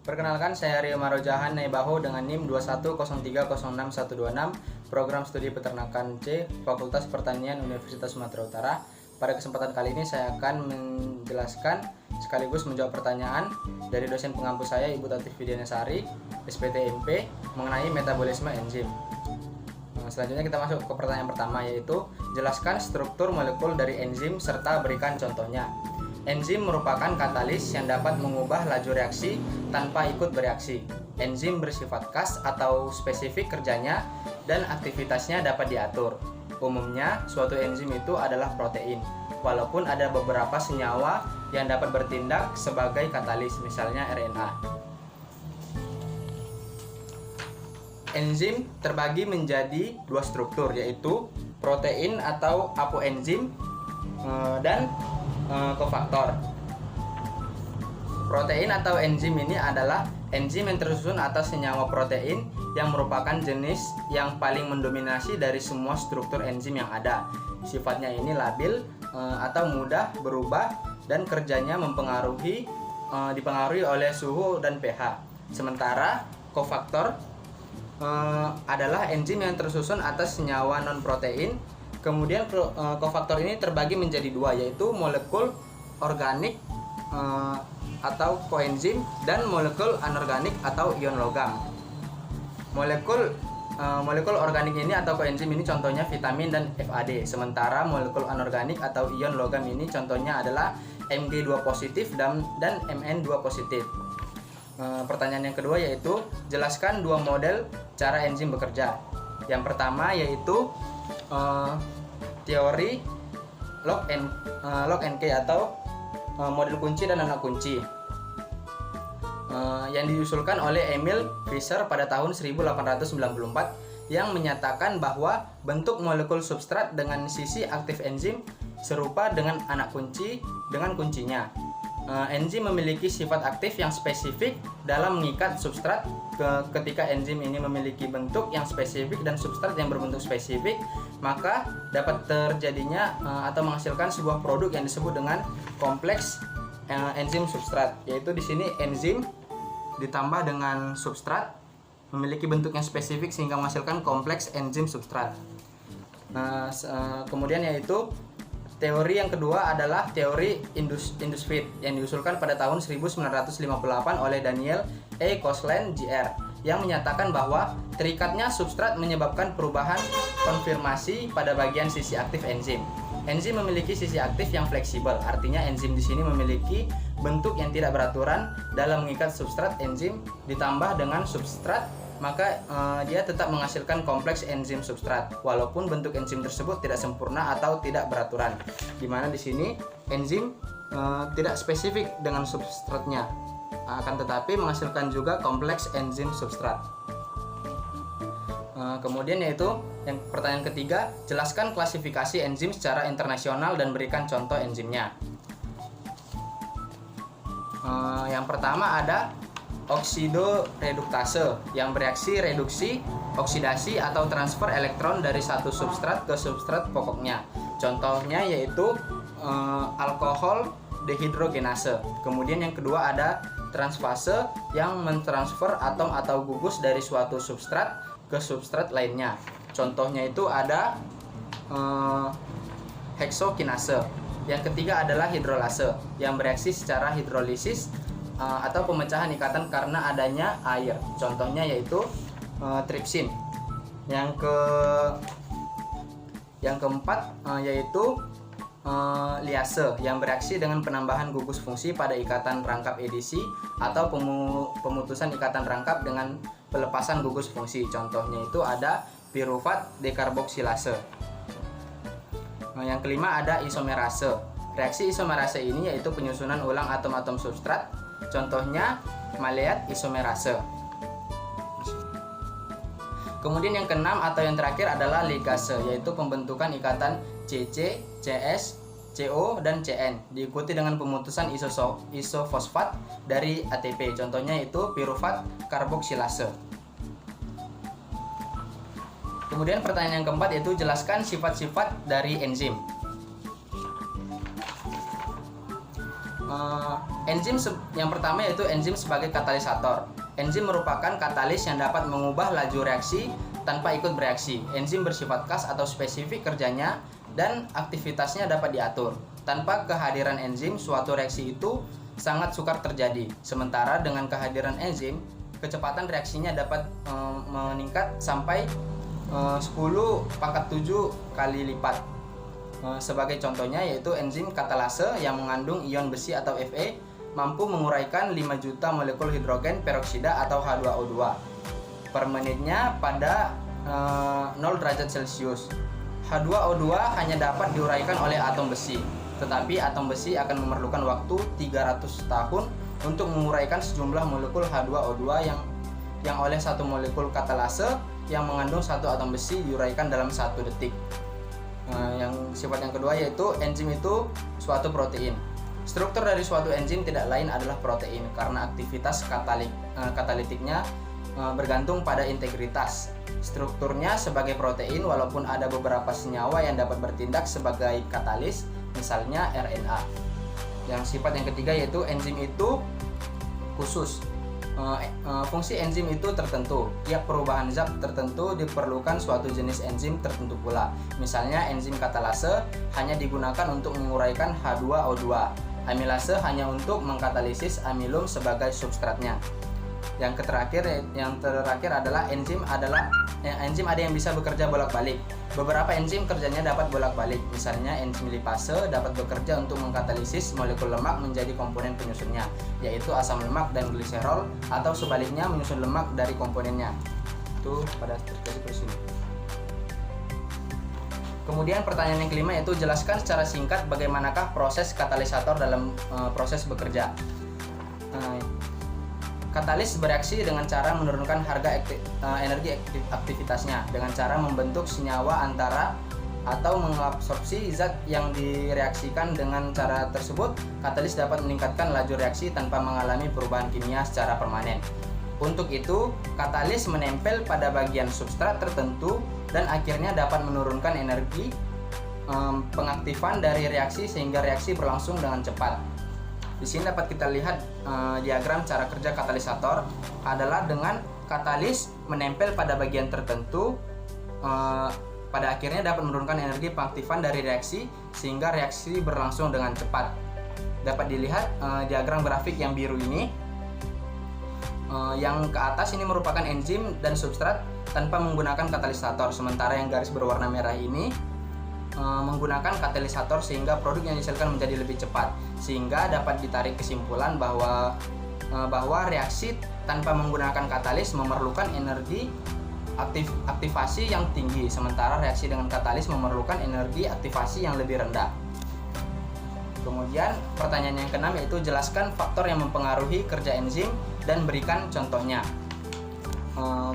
Perkenalkan, saya Rio Marojahan Naibaho dengan NIM 210306126, Program Studi Peternakan C, Fakultas Pertanian Universitas Sumatera Utara. Pada kesempatan kali ini saya akan menjelaskan sekaligus menjawab pertanyaan dari dosen pengampu saya, Ibu Tatif Widianasari, SPTMP, mengenai metabolisme enzim. Selanjutnya kita masuk ke pertanyaan pertama, yaitu jelaskan struktur molekul dari enzim serta berikan contohnya. Enzim merupakan katalis yang dapat mengubah laju reaksi tanpa ikut bereaksi. Enzim bersifat khas atau spesifik kerjanya dan aktivitasnya dapat diatur. Umumnya, suatu enzim itu adalah protein, walaupun ada beberapa senyawa yang dapat bertindak sebagai katalis, misalnya RNA. Enzim terbagi menjadi dua struktur, yaitu protein atau apoenzim dan kofaktor. Protein atau enzim ini adalah enzim yang tersusun atas senyawa protein yang merupakan jenis yang paling mendominasi dari semua struktur enzim yang ada. Sifatnya ini labil atau mudah berubah dan kerjanya dipengaruhi oleh suhu dan pH. Sementara kofaktor adalah enzim yang tersusun atas senyawa non-protein. Kemudian kofaktor ini terbagi menjadi dua, yaitu molekul organik atau koenzim dan molekul anorganik atau ion logam. Molekul organik ini atau koenzim ini contohnya vitamin dan FAD. Sementara molekul anorganik atau ion logam ini contohnya adalah Mg2 positif dan Mn2 positif. Pertanyaan yang kedua yaitu jelaskan dua model cara enzim bekerja. Yang pertama yaitu teori lock and key atau model kunci dan anak kunci yang diusulkan oleh Emil Fischer pada tahun 1894 yang menyatakan bahwa bentuk molekul substrat dengan sisi aktif enzim serupa dengan anak kunci dengan kuncinya. Enzim memiliki sifat aktif yang spesifik dalam mengikat substrat. Ketika enzim ini memiliki bentuk yang spesifik dan substrat yang berbentuk spesifik, maka dapat terjadinya atau menghasilkan sebuah produk yang disebut dengan kompleks enzim substrat. Yaitu di sini enzim ditambah dengan substrat memiliki bentuk yang spesifik sehingga menghasilkan kompleks enzim substrat. Kemudian yaitu teori yang kedua adalah teori Indusfit yang diusulkan pada tahun 1958 oleh Daniel E. Koslen Jr. yang menyatakan bahwa terikatnya substrat menyebabkan perubahan konfirmasi pada bagian sisi aktif enzim. Enzim memiliki sisi aktif yang fleksibel, artinya enzim di sini memiliki bentuk yang tidak beraturan dalam mengikat substrat. Enzim ditambah dengan substrat, maka dia tetap menghasilkan kompleks enzim substrat walaupun bentuk enzim tersebut tidak sempurna atau tidak beraturan, di mana di sini enzim tidak spesifik dengan substratnya, akan tetapi menghasilkan juga kompleks enzim substrat. Kemudian yaitu yang pertanyaan ketiga, jelaskan klasifikasi enzim secara internasional dan berikan contoh enzimnya. Yang pertama ada oksidoreduktase yang bereaksi reduksi, oksidasi atau transfer elektron dari satu substrat ke substrat pokoknya. Contohnya yaitu alkohol dehidrogenase. Kemudian yang kedua ada transfase yang mentransfer atom atau gugus dari suatu substrat ke substrat lainnya. Contohnya itu ada heksokinase. Yang ketiga adalah hidrolase yang bereaksi secara hidrolisis atau pemecahan ikatan karena adanya air. Contohnya yaitu tripsin. Yang keempat yaitu liase yang bereaksi dengan penambahan gugus fungsi pada ikatan rangkap edisi atau pemutusan ikatan rangkap dengan pelepasan gugus fungsi. Contohnya itu ada pirufat dekarboksilase. Yang kelima ada isomerase. Reaksi isomerase ini yaitu penyusunan ulang atom-atom substrat. Contohnya maleat isomerase. Kemudian yang keenam atau yang terakhir adalah ligase, yaitu pembentukan ikatan CC, CS, CO, dan CN diikuti dengan pemutusan isofosfat dari ATP. Contohnya itu pirufat karboksilase. Kemudian pertanyaan yang keempat yaitu jelaskan sifat-sifat dari enzim. Enzim yang pertama yaitu enzim sebagai katalisator. Enzim merupakan katalis yang dapat mengubah laju reaksi tanpa ikut bereaksi. Enzim bersifat khas atau spesifik kerjanya dan aktivitasnya dapat diatur. Tanpa kehadiran enzim, suatu reaksi itu sangat sukar terjadi. Sementara dengan kehadiran enzim, kecepatan reaksinya dapat meningkat sampai 10⁻⁷ kali lipat. Sebagai contohnya yaitu enzim katalase yang mengandung ion besi atau Fe mampu menguraikan 5 juta molekul hidrogen peroksida atau H2O2 per menitnya pada 0 derajat Celcius. H2O2 hanya dapat diuraikan oleh atom besi, tetapi atom besi akan memerlukan waktu 300 tahun untuk menguraikan sejumlah molekul H2O2 yang oleh satu molekul katalase yang mengandung satu atom besi diuraikan dalam 1 detik. Yang sifat yang kedua yaitu enzim itu suatu protein. Struktur dari suatu enzim tidak lain adalah protein karena aktivitas katalitiknya bergantung pada integritas strukturnya sebagai protein, walaupun ada beberapa senyawa yang dapat bertindak sebagai katalis, misalnya RNA. Yang sifat yang ketiga yaitu enzim itu khusus. Fungsi enzim itu tertentu. Tiap perubahan zat tertentu diperlukan suatu jenis enzim tertentu pula. Misalnya enzim katalase hanya digunakan untuk menguraikan H2O2. Amilase hanya untuk mengkatalisis amilum sebagai substratnya. Yang terakhir adalah enzim ada yang bisa bekerja bolak-balik. Beberapa enzim kerjanya dapat bolak-balik. Misalnya enzim lipase dapat bekerja untuk mengkatalisis molekul lemak menjadi komponen penyusunnya, yaitu asam lemak dan gliserol, atau sebaliknya menyusun lemak dari komponennya. Itu pada struktur ini. Kemudian pertanyaan yang kelima yaitu jelaskan secara singkat bagaimanakah proses katalisator dalam proses bekerja. Katalis bereaksi dengan cara menurunkan harga energi aktivitasnya dengan cara membentuk senyawa antara atau mengabsorpsi zat yang direaksikan. Dengan cara tersebut, katalis dapat meningkatkan laju reaksi tanpa mengalami perubahan kimia secara permanen. Untuk itu, katalis menempel pada bagian substrat tertentu dan akhirnya dapat menurunkan energi pengaktifan dari reaksi sehingga reaksi berlangsung dengan cepat. Di sini dapat kita lihat diagram cara kerja katalisator adalah dengan katalis menempel pada bagian tertentu, pada akhirnya dapat menurunkan energi pengaktifan dari reaksi sehingga reaksi berlangsung dengan cepat. Dapat dilihat diagram grafik yang biru ini. Yang ke atas ini merupakan enzim dan substrat tanpa menggunakan katalisator, sementara yang garis berwarna merah ini menggunakan katalisator sehingga produk yang dihasilkan menjadi lebih cepat, sehingga dapat ditarik kesimpulan bahwa reaksi tanpa menggunakan katalis memerlukan energi aktivasi yang tinggi, sementara reaksi dengan katalis memerlukan energi aktivasi yang lebih rendah. Kemudian pertanyaan yang keenam yaitu jelaskan faktor yang mempengaruhi kerja enzim dan berikan contohnya.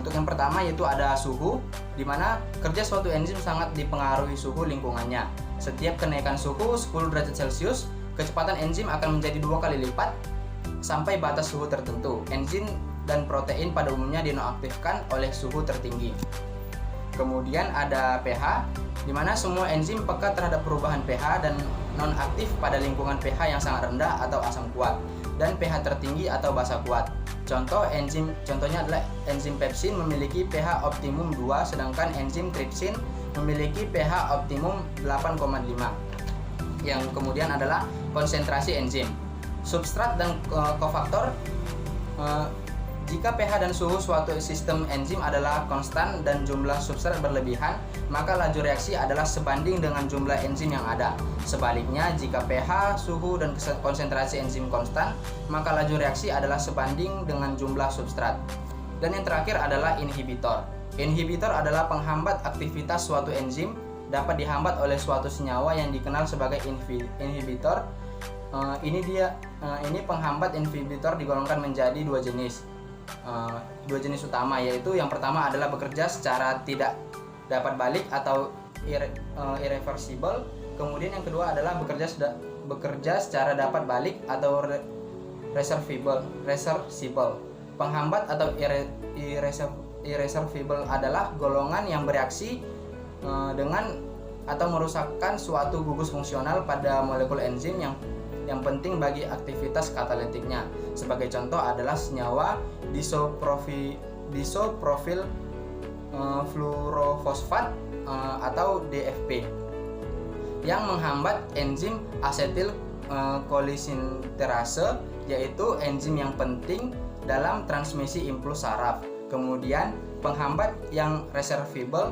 Untuk yang pertama yaitu ada suhu, di mana kerja suatu enzim sangat dipengaruhi suhu lingkungannya. Setiap kenaikan suhu 10 derajat Celcius, kecepatan enzim akan menjadi 2 kali lipat sampai batas suhu tertentu. Enzim dan protein pada umumnya dinonaktifkan oleh suhu tertinggi. Kemudian ada pH, di mana semua enzim peka terhadap perubahan pH dan nonaktif pada lingkungan pH yang sangat rendah atau asam kuat dan pH tertinggi atau basa kuat. Contohnya adalah enzim pepsin memiliki pH optimum 2, sedangkan enzim tripsin memiliki pH optimum 8,5. Yang kemudian adalah konsentrasi enzim, substrat dan kofaktor. Jika pH dan suhu suatu sistem enzim adalah konstan dan jumlah substrat berlebihan, maka laju reaksi adalah sebanding dengan jumlah enzim yang ada. Sebaliknya, jika pH, suhu, dan konsentrasi enzim konstan, maka laju reaksi adalah sebanding dengan jumlah substrat. Dan yang terakhir adalah inhibitor. Inhibitor adalah penghambat aktivitas suatu enzim, dapat dihambat oleh suatu senyawa yang dikenal sebagai inhibitor. Ini penghambat inhibitor digolongkan menjadi dua jenis utama, yaitu yang pertama adalah bekerja secara tidak dapat balik atau irreversible. Kemudian yang kedua adalah bekerja secara dapat balik atau reversible. Penghambat atau irreversible adalah golongan yang bereaksi dengan atau merusakkan suatu gugus fungsional pada molekul enzim yang yang penting bagi aktivitas katalitiknya. Sebagai contoh adalah senyawa disoprofil fluorofosfat atau DFP yang menghambat enzim asetil kolisinterase, yaitu enzim yang penting dalam transmisi impuls saraf. Kemudian penghambat yang reversible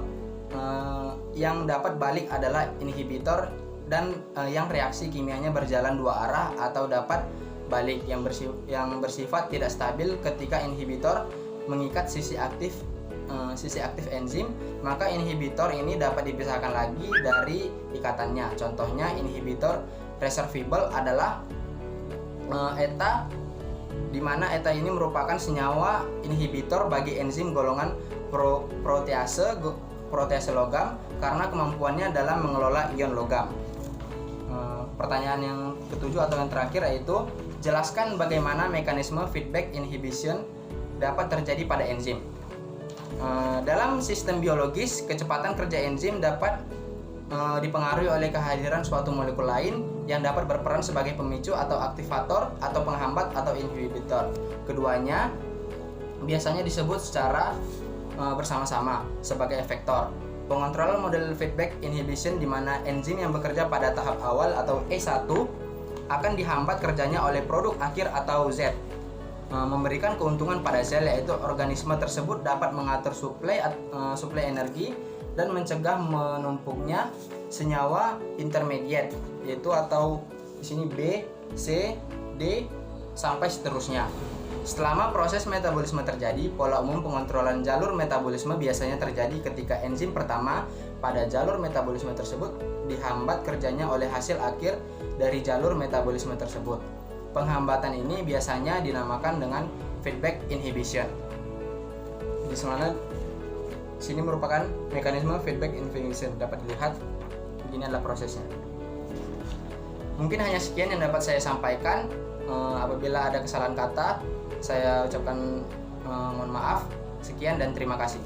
yang dapat balik adalah inhibitor dan yang reaksi kimianya berjalan dua arah atau dapat balik yang bersifat tidak stabil. Ketika inhibitor mengikat sisi aktif enzim, maka inhibitor ini dapat dipisahkan lagi dari ikatannya. Contohnya inhibitor reversible adalah ETA, di mana ETA ini merupakan senyawa inhibitor bagi enzim golongan protease logam karena kemampuannya dalam mengelola ion logam. Pertanyaan yang ketujuh atau yang terakhir yaitu jelaskan bagaimana mekanisme feedback inhibition dapat terjadi pada enzim. Dalam sistem biologis, kecepatan kerja enzim dapat dipengaruhi oleh kehadiran suatu molekul lain yang dapat berperan sebagai pemicu atau aktivator atau penghambat atau inhibitor. Keduanya biasanya disebut secara bersama-sama sebagai efektor. Pengontrolan model feedback inhibition di mana enzim yang bekerja pada tahap awal atau E1 akan dihambat kerjanya oleh produk akhir atau Z, memberikan keuntungan pada sel, yaitu organisme tersebut dapat mengatur suplai energi dan mencegah menumpuknya senyawa intermediate, yaitu atau di sini B, C, D sampai seterusnya. Selama proses metabolisme terjadi, pola umum pengontrolan jalur metabolisme biasanya terjadi ketika enzim pertama pada jalur metabolisme tersebut dihambat kerjanya oleh hasil akhir dari jalur metabolisme tersebut. Penghambatan ini biasanya dinamakan dengan feedback inhibition. Di sana sini merupakan mekanisme feedback inhibition. Dapat dilihat begini adalah prosesnya. Mungkin hanya sekian yang dapat saya sampaikan. Apabila ada kesalahan kata, saya ucapkan mohon maaf. Sekian dan terima kasih.